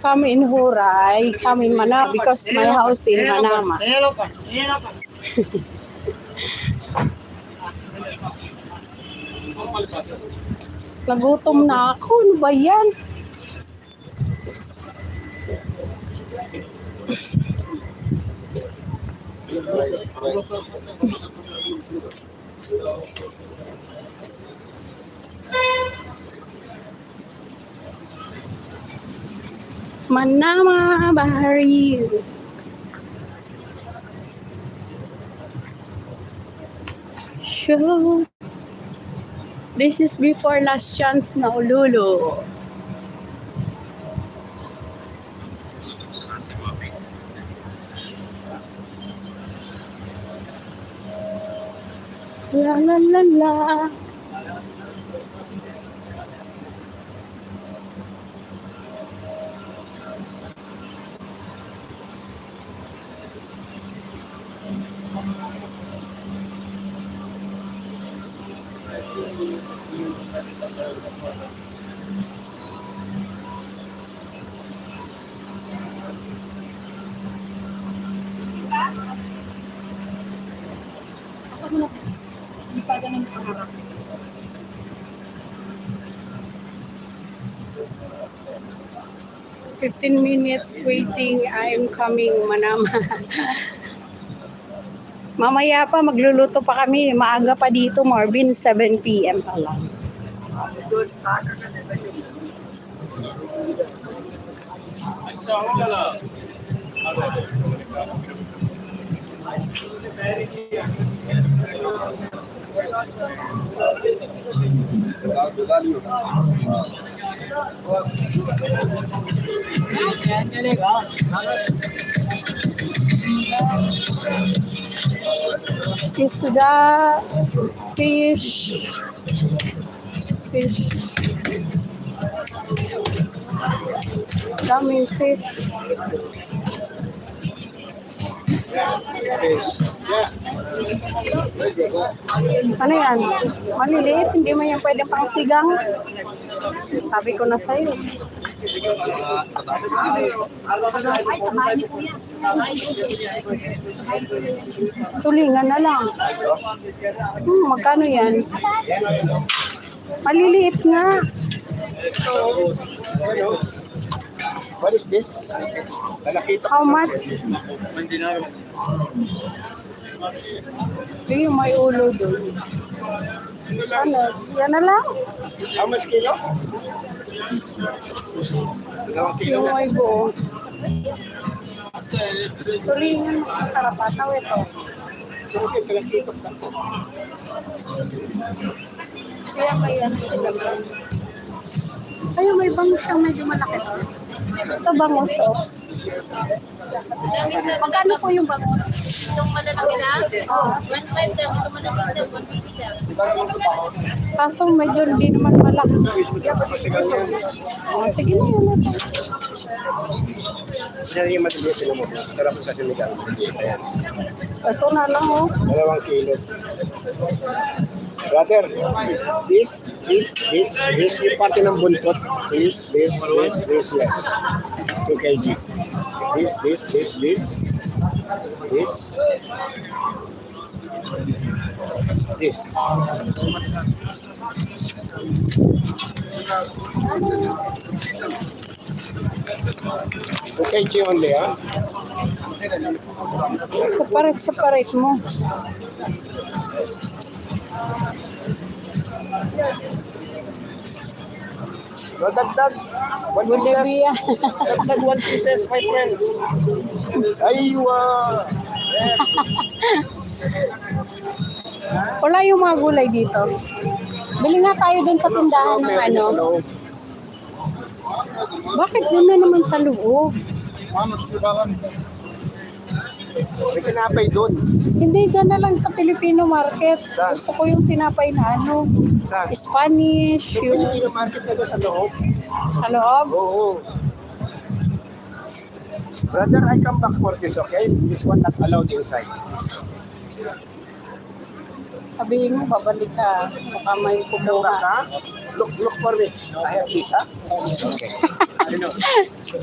come in Hura, I come in Manama because my house in Manama. Nagutom na ako. Ano ba yan? Manama Bahari. Show. This is before last chance na Ululu. La la la la. Hindi pa ganun pangarap. "15 minutes waiting, I'm coming, Manama." Mamaya pa, magluluto pa kami. Maaga pa dito, Marvin, 7 p.m. pa lang. Isda, fish, daming fish. Ano yan? Maliliit, hindi mo yan pwede pang sigang. Sabi ko na sa'yo. Tulingan na lang. Magkano yan? Maliliit nga. What is this? How much? Yung may ulo doon. Ano? Yan na lang? How much kilo? Yung may buo. Tulingan mas masarap ataw ito. So, okay, kalakito. Kaya may ano sila. Ayun, may bangus siyang medyo malaki. Ito bangus, oh. Magkano po yung bangus? Itong malalaki na? 1.5 lang. Itong malalaki na, 150 lang. Kaso medyo hindi naman malaki. Oh, sige na yun ito. Yan yung matilis sila mo. Sarap sa sinigang. Ayan. Ito na lang, oh. 2 kilo. Brother, this yung parte ng buntot. This, yes. 2 kg. This. Okay, only, ha? Separate mo. No, dagdag. 1 pieces. Dagdag 1 pieces, my friend. Aywa. Wala yung mga gulay dito. Bili nga tayo dun sa tindahan ng ano. Bakit yun na naman sa loob? May tinapay doon. Hindi, dyan na lang sa Filipino market. Saan? Gusto ko yung tinapay na ano. Saan? Spanish, yung Yung market na doon sa loob. sa loob. Oo. Brother, I come back for this, okay? This one not allowed inside. Sabihin mo, babalik ka. Baka may Look, kumuha. look for me. I have this, ha? Okay. I know.